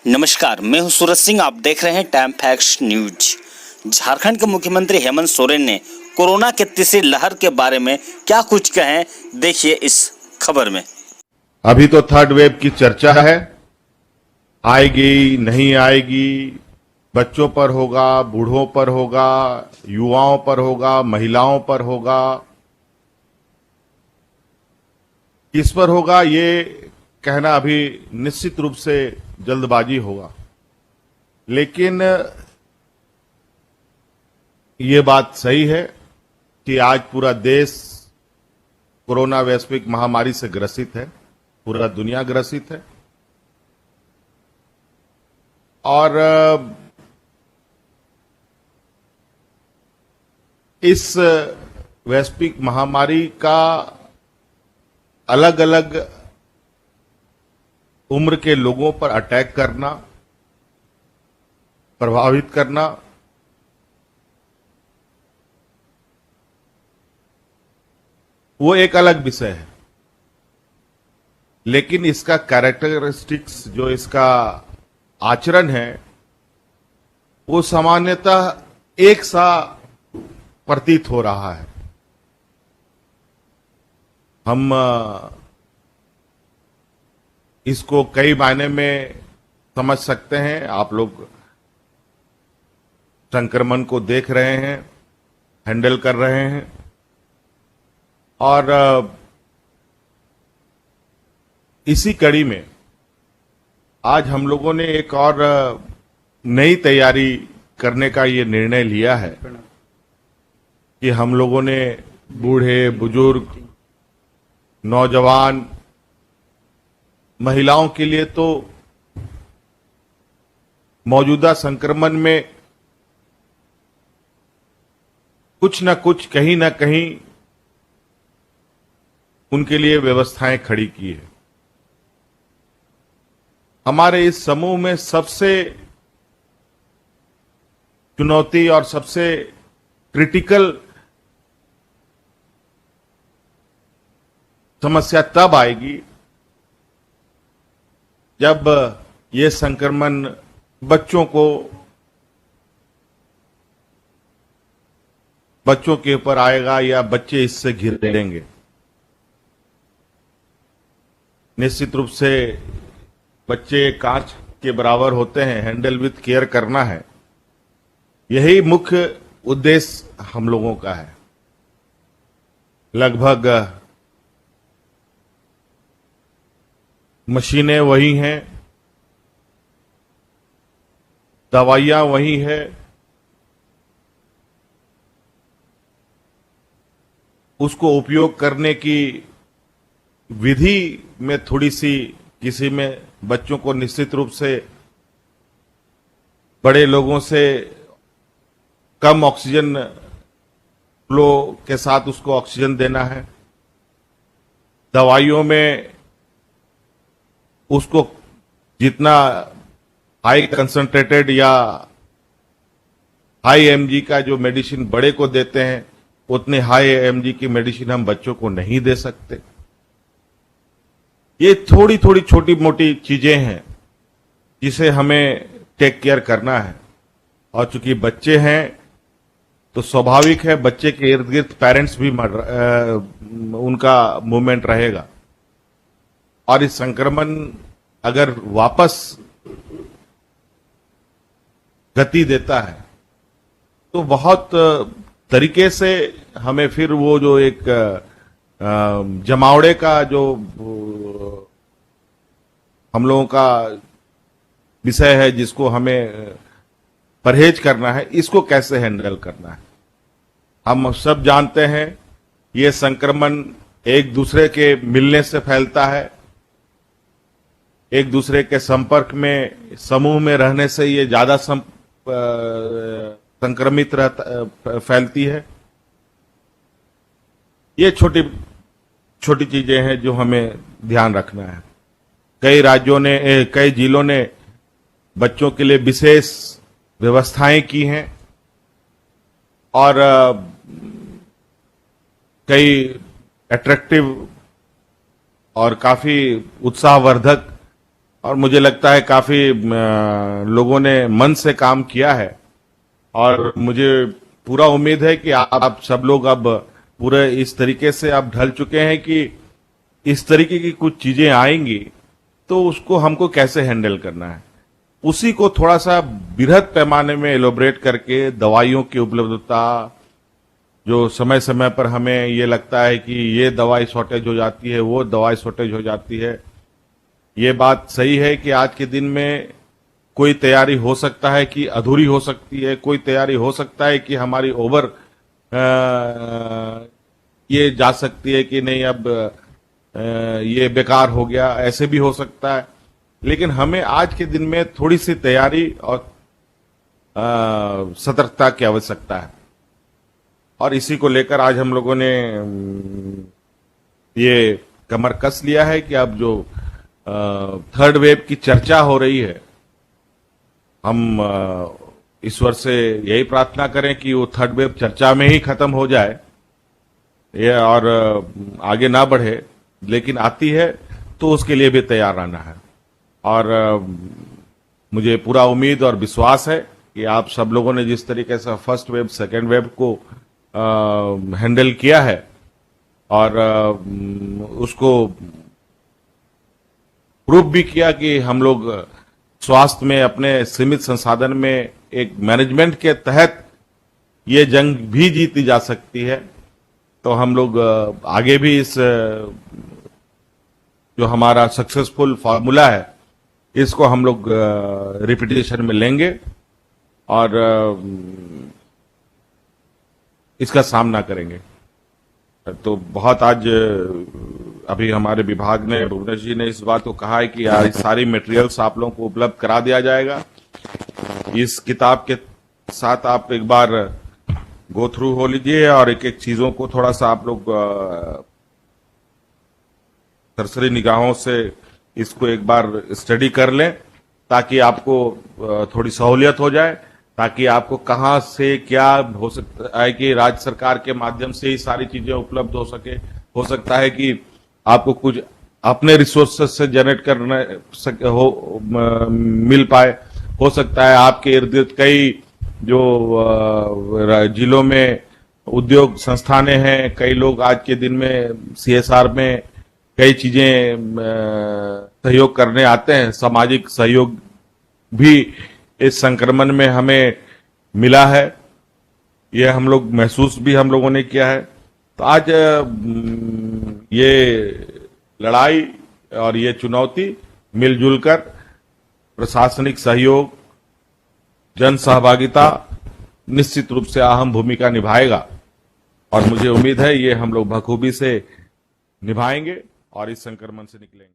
नमस्कार, मैं हूं सूरज सिंह। आप देख रहे हैं टाइम फैक्ट्स न्यूज। झारखंड के मुख्यमंत्री हेमंत सोरेन ने कोरोना के तीसरी लहर के बारे में क्या कुछ कहे, देखिए इस खबर में। अभी तो थर्ड वेव की चर्चा है, आएगी नहीं आएगी, बच्चों पर होगा, बूढ़ों पर होगा, युवाओं पर होगा, महिलाओं पर होगा, किस पर होगा ये कहना अभी निश्चित रूप से जल्दबाजी होगा। लेकिन ये बात सही है कि आज पूरा देश कोरोना वैश्विक महामारी से ग्रसित है, पूरा दुनिया ग्रसित है और इस वैश्विक महामारी का अलग अलग उम्र के लोगों पर अटैक करना, प्रभावित करना, वो एक अलग विषय है। लेकिन इसका कैरेक्टरिस्टिक्स, जो इसका आचरण है, वो सामान्यतः एक सा प्रतीत हो रहा है। हम इसको कई मायने में समझ सकते हैं। आप लोग संक्रमण को देख रहे हैं, हैंडल कर रहे हैं और इसी कड़ी में आज हम लोगों ने एक और नई तैयारी करने का ये निर्णय लिया है कि हम लोगों ने बूढ़े, बुजुर्ग, नौजवान, महिलाओं के लिए तो मौजूदा संक्रमण में कुछ न कुछ, कहीं न कहीं उनके लिए व्यवस्थाएं खड़ी की है। हमारे इस समूह में सबसे चुनौती और सबसे क्रिटिकल समस्या तब आएगी जब ये संक्रमण बच्चों के ऊपर आएगा या बच्चे इससे घिरेंगे। निश्चित रूप से बच्चे कांच के बराबर होते हैं, हैंडल विथ केयर करना है, यही मुख्य उद्देश्य हम लोगों का है। लगभग मशीनें वही हैं, दवाइयां वही है, उसको उपयोग करने की विधि में थोड़ी सी, किसी में बच्चों को निश्चित रूप से बड़े लोगों से कम ऑक्सीजन फ्लो के साथ उसको ऑक्सीजन देना है। दवाइयों में उसको जितना हाई कंसंट्रेटेड या हाई एमजी का जो मेडिसिन बड़े को देते हैं, उतने हाई एमजी की मेडिसिन हम बच्चों को नहीं दे सकते। ये थोड़ी थोड़ी छोटी मोटी चीजें हैं जिसे हमें टेक केयर करना है। और चूंकि बच्चे हैं तो स्वाभाविक है बच्चे के इर्द गिर्द पेरेंट्स भी उनका मूवमेंट रहेगा। और इस संक्रमण अगर वापस गति देता है तो बहुत तरीके से हमें फिर वो जो एक जमावड़े का जो हम लोगों का विषय है, जिसको हमें परहेज करना है, इसको कैसे हैंडल करना है। हम सब जानते हैं ये संक्रमण एक दूसरे के मिलने से फैलता है, एक दूसरे के संपर्क में, समूह में रहने से ये ज्यादा संक्रमित फैलती है। ये छोटी छोटी चीजें हैं जो हमें ध्यान रखना है। कई राज्यों ने, कई जिलों ने बच्चों के लिए विशेष व्यवस्थाएं की हैं और कई अट्रैक्टिव और काफी उत्साहवर्धक और मुझे लगता है काफी लोगों ने मन से काम किया है और मुझे पूरा उम्मीद है कि आप सब लोग अब पूरे इस तरीके से आप ढल चुके हैं कि इस तरीके की कुछ चीजें आएंगी तो उसको हमको कैसे हैंडल करना है, उसी को थोड़ा सा बृहद पैमाने में एलोबरेट करके दवाइयों की उपलब्धता, जो समय समय पर हमें ये लगता है कि ये दवाई शॉर्टेज हो जाती है, वो दवाई शॉर्टेज हो जाती है। ये बात सही है कि आज के दिन में कोई तैयारी हो सकता है कि अधूरी हो सकती है, कोई तैयारी हो सकता है कि हमारी ओवर ये जा सकती है कि नहीं अब ये बेकार हो गया, ऐसे भी हो सकता है। लेकिन हमें आज के दिन में थोड़ी सी तैयारी और सतर्कता की आवश्यकता है और इसी को लेकर आज हम लोगों ने ये कमर कस लिया है कि अब जो थर्ड वेव की चर्चा हो रही है, हम ईश्वर से यही प्रार्थना करें कि वो थर्ड वेव चर्चा में ही खत्म हो जाए ये और आगे ना बढ़े, लेकिन आती है तो उसके लिए भी तैयार रहना है। और मुझे पूरा उम्मीद और विश्वास है कि आप सब लोगों ने जिस तरीके से फर्स्ट वेव सेकेंड वेव को हैंडल किया है और उसको प्रूफ भी किया कि हम लोग स्वास्थ्य में अपने सीमित संसाधन में एक मैनेजमेंट के तहत ये जंग भी जीती जा सकती है, तो हम लोग आगे भी इस जो हमारा सक्सेसफुल फॉर्मूला है इसको हम लोग रिपीटेशन में लेंगे और इसका सामना करेंगे। तो बहुत आज अभी हमारे विभाग ने, भुवनेश जी ने इस बात को कहा है कि आज सारी मटेरियल्स आप लोगों को उपलब्ध करा दिया जाएगा। इस किताब के साथ आप एक बार गो थ्रू हो लीजिए और एक एक चीजों को थोड़ा सा आप लोग सरसरी निगाहों से इसको एक बार स्टडी कर लें ताकि आपको थोड़ी सहूलियत हो जाए, ताकि आपको कहां से क्या हो सकता है कि राज्य सरकार के माध्यम से ही सारी चीजें उपलब्ध हो सके। हो सकता है कि आपको कुछ अपने रिसोर्सेज से जनरेट करने मिल पाए, हो सकता है आपके इर्द गिर्द कई जो जिलों में उद्योग संस्थानें हैं, कई लोग आज के दिन में सीएसआर में कई चीजें सहयोग करने आते हैं, सामाजिक सहयोग भी इस संक्रमण में हमें मिला है, ये हम लोग महसूस भी हम लोगों ने किया है। तो आज ये लड़ाई और ये चुनौती मिलजुल कर प्रशासनिक सहयोग, जन सहभागिता निश्चित रूप से अहम भूमिका निभाएगा और मुझे उम्मीद है ये हम लोग बखूबी से निभाएंगे और इस संक्रमण से निकलेंगे।